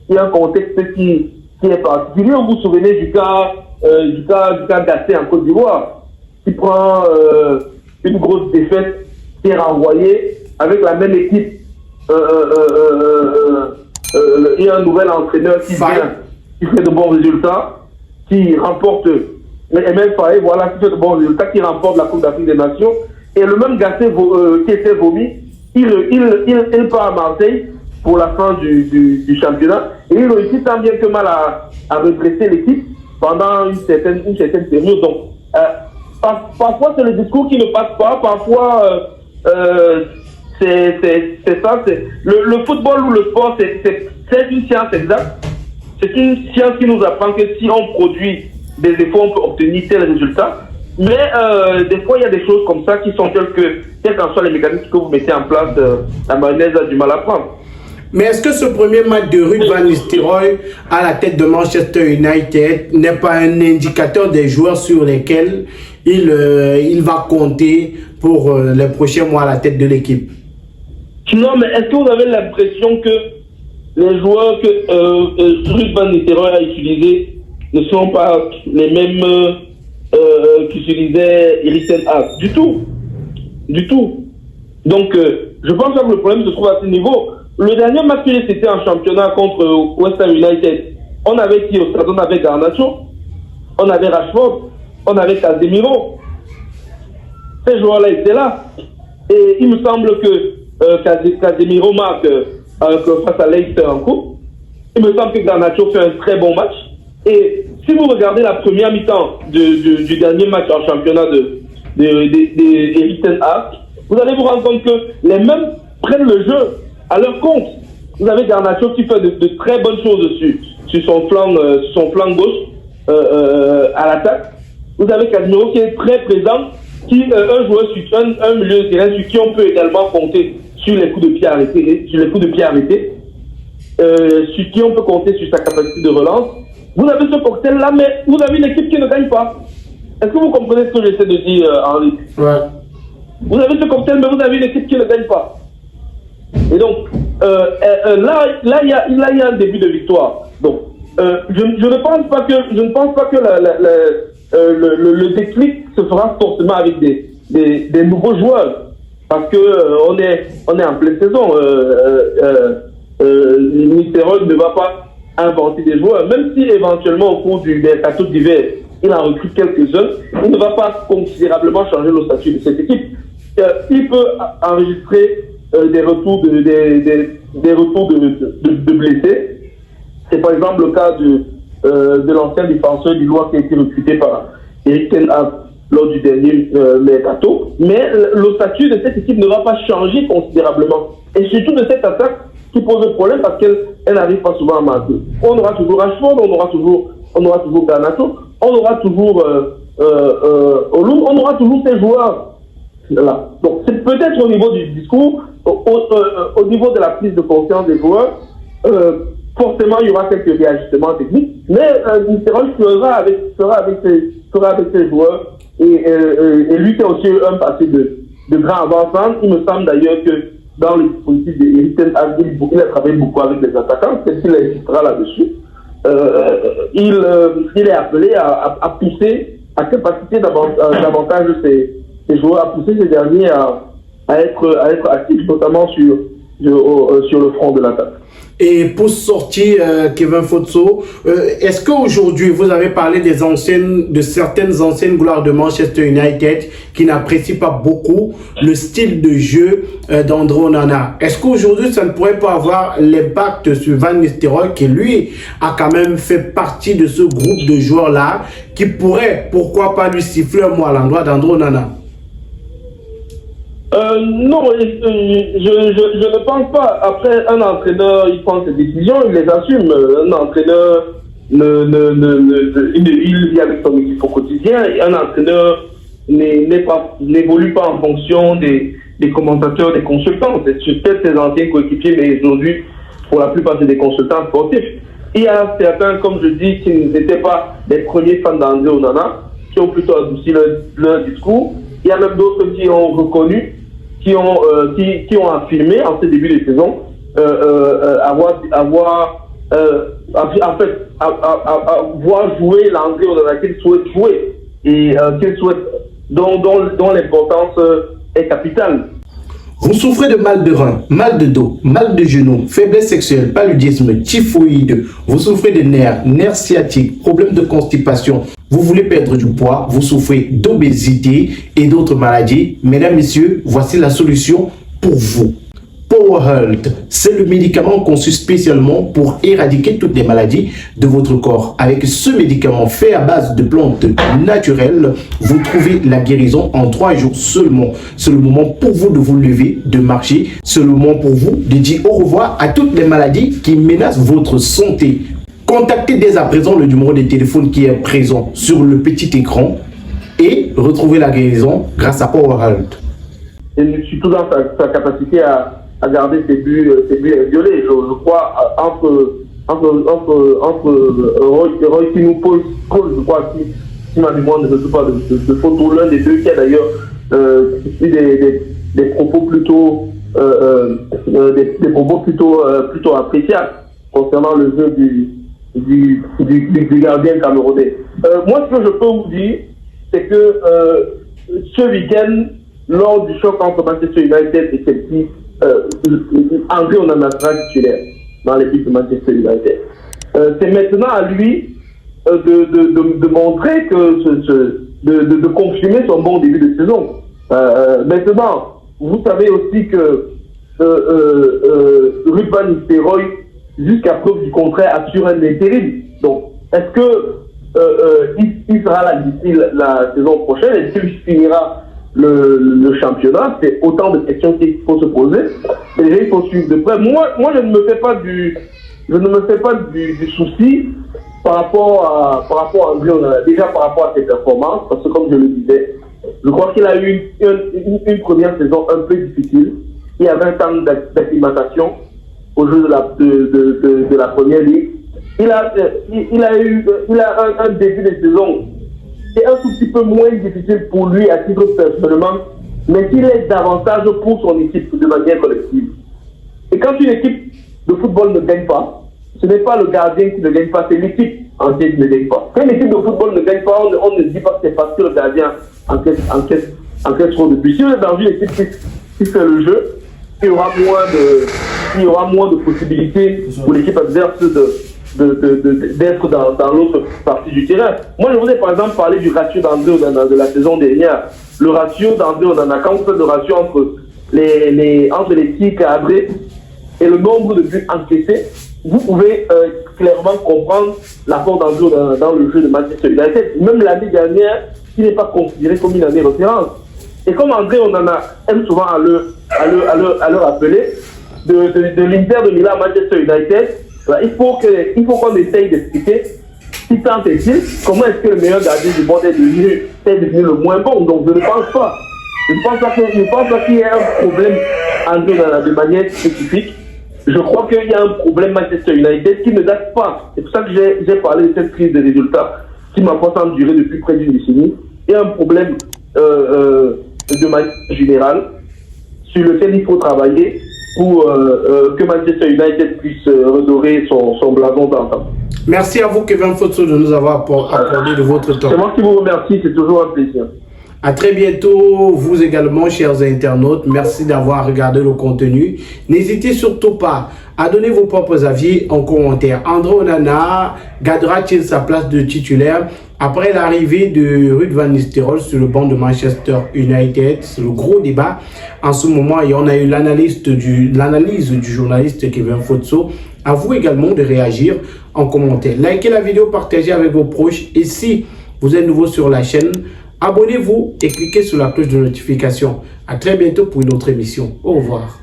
il y a un contexte qui est particulier. Vous vous souvenez du cas Gassé en Côte d'Ivoire, qui prend une grosse défaite, qui est renvoyé avec la même équipe. Il y a un nouvel entraîneur qui vient, qui fait de bons résultats, qui remporte, et même Faye, voilà, qui fait de bons résultats, qui remporte la Coupe d'Afrique des Nations. Et le même Gassé qui était vomi, il part à Marseille pour la fin du championnat. Et il réussit tant bien que mal à redresser l'équipe pendant une certaine période. Donc, parfois, c'est le discours qui ne passe pas. Parfois, c'est ça. Le football ou le sport, c'est une science exacte. C'est une science qui nous apprend que si on produit des efforts, on peut obtenir tel résultat. Mais des fois, il y a des choses comme ça qui sont quels qu'en soient les mécanismes que vous mettez en place, la mayonnaise a du mal à prendre. Mais est-ce que ce premier match de Ruud van Nistelrooy à la tête de Manchester United n'est pas un indicateur des joueurs sur lesquels il va compter pour les prochains mois à la tête de l'équipe? Non, mais est-ce que vous avez l'impression que les joueurs que Ruud van Nistelrooy a utilisés ne sont pas les mêmes qu'utilisait Erik ten Hag? Du tout. Du tout. Donc, je pense que le problème se trouve à ce niveau. Le dernier match qu'il c'était en championnat contre West Ham United, on avait qui au stade? On avait Garnacho, on avait Rashford, on avait Casemiro. Ces joueurs-là étaient là. Et il me semble que Casemiro marque face à Leicester en coupe. Il me semble que Garnacho fait un très bon match. Et si vous regardez la première mi-temps du dernier match en championnat d'Erik ten Hag, vous allez vous rendre compte que les mêmes prennent le jeu à leur compte. Vous avez Garnacho qui fait de très bonnes choses sur son flanc gauche à l'attaque. Vous avez Casemiro qui est très présent, un joueur un milieu de terrain sur qui on peut également compter sur les coups de pied arrêtés, sur qui on peut compter sur sa capacité de relance. Vous avez ce cocktail-là, mais vous avez une équipe qui ne gagne pas. Est-ce que vous comprenez ce que j'essaie de dire, Henri? Ouais. Vous avez ce cocktail, mais vous avez une équipe qui ne gagne pas. Et donc, là, il y a un début de victoire. Donc, je ne pense pas que le déclic se fera forcément avec des nouveaux joueurs. Parce que on est en pleine saison. Nistelrooy ne va pas inventer des joueurs, même si éventuellement au cours du mercato d'hiver, il en recrute quelques-uns, il ne va pas considérablement changer le statut de cette équipe. Il peut enregistrer des retours de blessés. C'est par exemple le cas de l'ancien défenseur lillois qui a été recruté par Erik ten Hag lors du dernier mercato. Mais le statut de cette équipe ne va pas changer considérablement. Et surtout de cette attaque qui pose un problème parce qu'elle n'arrive pas souvent à marquer. On aura toujours Rashford, on aura toujours Garnacho, on aura toujours Olum, on aura toujours ces joueurs. Là. Donc c'est peut-être au niveau du discours, au niveau de la prise de conscience des joueurs, forcément il y aura quelques réajustements techniques, mais Nistelrooy fera avec ses joueurs et lui qui a aussi un passé de grand avant-centre. Il me semble d'ailleurs que dans les dispositifs d'Erik ten Hag, il a travaillé beaucoup avec les attaquants, peut-être qu'il insistera là-dessus. Il est appelé à pousser, à capaciter davantage ces joueurs, à pousser ces derniers à être actifs, notamment sur le front de l'attaque. Et pour sortir, Kevin Fotso, est-ce qu'aujourd'hui, vous avez parlé de certaines anciennes gloires de Manchester United qui n'apprécient pas beaucoup le style de jeu d'André Onana? Est-ce qu'aujourd'hui, ça ne pourrait pas avoir l'impact sur Van Nistelrooy qui, lui, a quand même fait partie de ce groupe de joueurs-là qui pourrait, pourquoi pas, lui siffler un mot à l'endroit d'André Onana? Non, je ne pense pas. Après, un entraîneur, il prend ses décisions, il les assume. Un entraîneur, il vit avec son équipe au quotidien. Et un entraîneur n'évolue pas en fonction des commentateurs, des consultants. C'est peut-être ses anciens coéquipiers, mais aujourd'hui, pour la plupart, c'est des consultants sportifs. Il y a certains, comme je dis, qui n'étaient pas les premiers fans d'André Onana, qui ont plutôt adouci leur discours. Il y a même d'autres qui ont reconnu, qui ont affirmé en ce début de saison avoir en fait, à voir jouer l'André Onana qu'il souhaite jouer et dont l'importance est capitale. Vous souffrez de mal de rein, mal de dos, mal de genoux, faiblesse sexuelle, paludisme, typhoïde, vous souffrez de nerfs sciatiques, problèmes de constipation, vous voulez perdre du poids, vous souffrez d'obésité et d'autres maladies. Mesdames, messieurs, voici la solution pour vous. Power Health, c'est le médicament conçu spécialement pour éradiquer toutes les maladies de votre corps. Avec ce médicament fait à base de plantes naturelles, vous trouvez la guérison en 3 jours seulement. C'est le moment pour vous de vous lever, de marcher. C'est le moment pour vous de dire au revoir à toutes les maladies qui menacent votre santé. Contactez dès à présent le numéro de téléphone qui est présent sur le petit écran et retrouvez la guérison grâce à Power Health. Et surtout dans sa capacité à garder ses buts violés. Je crois, entre Roy Kinupol, je crois, si ma mémoire ne me trompe pas de photo, l'un des deux qui a d'ailleurs des propos plutôt plutôt appréciables concernant le jeu du gardien camerounais. Moi, ce que je peux vous dire, c'est que ce week-end, lors du choc entre Manchester United et Chelsea, André Onana sera titulaire dans l'équipe de Manchester United. C'est maintenant à lui de montrer de confirmer son bon début de saison. Maintenant, vous savez aussi que Ruud van Nistelrooy, jusqu'à preuve du contraire, assure un intérim. Donc, est-ce que il sera là d'ici la saison prochaine? Est-ce qu'il finira le championnat? C'est autant de questions qu'il faut se poser. Et il faut suivre de près. Moi, je ne me fais pas du souci par rapport à André Onana. Déjà par rapport à ses performances, parce que comme je le disais, je crois qu'il a eu une première saison un peu difficile. Il y avait un temps d'acclimatation au jeu de la première ligue. Il a un début de saison qui est un tout petit peu moins difficile pour lui à titre personnellement, mais qu'il est davantage pour son équipe de manière collective. Et quand une équipe de football ne gagne pas, ce n'est pas le gardien qui ne gagne pas, c'est l'équipe entière qui ne gagne pas. Quand une équipe de football ne gagne pas, on ne dit pas que c'est parce que le gardien encaisse trop de buts. Si on est dans une équipe qui fait le jeu, il y aura moins de possibilités pour l'équipe adverse d'être dans l'autre partie du terrain. Moi, je voudrais par exemple parler du ratio d'André Onana de la saison dernière. Le ratio d'André Onana, quand vous faites le ratio entre les tirs cadrés et le nombre de buts encaissés, vous pouvez clairement comprendre l'apport d'André Onana dans le jeu de Manchester United. Même l'année dernière, qui n'est pas considéré comme une année référence. Et comme André Onana aime souvent à le rappeler, de l'Inter de Milan à Manchester United, il faut qu'on essaye d'expliquer si tant est-il comment est-ce que le meilleur gardien du monde est devenu le moins bon. Donc je ne pense pas. Je ne pense pas qu'il y ait un problème de manière spécifique. Je crois qu'il y a un problème Manchester United qui ne date pas. C'est pour ça que j'ai parlé de cette crise de résultats qui m'a pas duré depuis près d'une décennie. Il y a un problème de manière générale sur lequel il faut travailler pour que Manchester United puisse redorer son blason d'antan. Merci à vous, Kevin Fotso, de nous avoir accordé de votre temps. C'est moi qui vous remercie, c'est toujours un plaisir. À très bientôt, vous également, chers internautes. Merci d'avoir regardé le contenu. N'hésitez surtout pas à donner vos propres avis en commentaire. André Onana gardera-t-il sa place de titulaire après l'arrivée de Ruud van Nistelrooy sur le banc de Manchester United? C'est le gros débat en ce moment et on a eu l'analyse du journaliste Kevin Fotso. À vous également de réagir en commentaire. Likez la vidéo, partagez avec vos proches et si vous êtes nouveau sur la chaîne, abonnez-vous et cliquez sur la cloche de notification. À très bientôt pour une autre émission. Au revoir.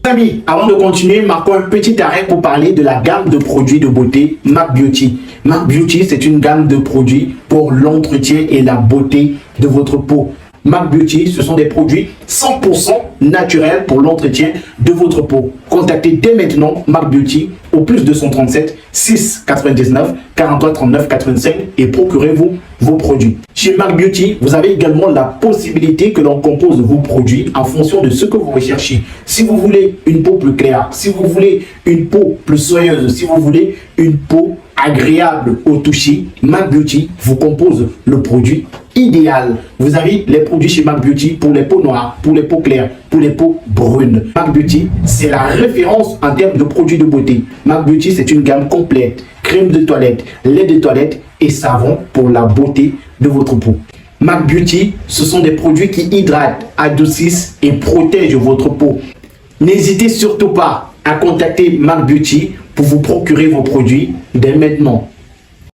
Amis, avant de continuer, marquons un petit arrêt pour parler de la gamme de produits de beauté MAC Beauty. MAC Beauty, c'est une gamme de produits pour l'entretien et la beauté de votre peau. MAC Beauty, ce sont des produits 100% naturel pour l'entretien de votre peau. Contactez dès maintenant Marc Beauty au plus 237 6 99 43 39 85 et procurez-vous vos produits. Chez Marc Beauty, vous avez également la possibilité que l'on compose vos produits en fonction de ce que vous recherchez. Si vous voulez une peau plus claire, si vous voulez une peau plus soyeuse, si vous voulez une peau agréable au toucher, Marc Beauty vous compose le produit idéal. Vous avez les produits chez Marc Beauty pour les peaux noires, pour les peaux claires, pour les peaux brunes. Marc Beauty, c'est la référence en termes de produits de beauté. Marc Beauty, c'est une gamme complète. Crème de toilette, lait de toilette et savon pour la beauté de votre peau. Marc Beauty, ce sont des produits qui hydratent, adoucissent et protègent votre peau. N'hésitez surtout pas à contacter Marc Beauty pour vous procurer vos produits dès maintenant.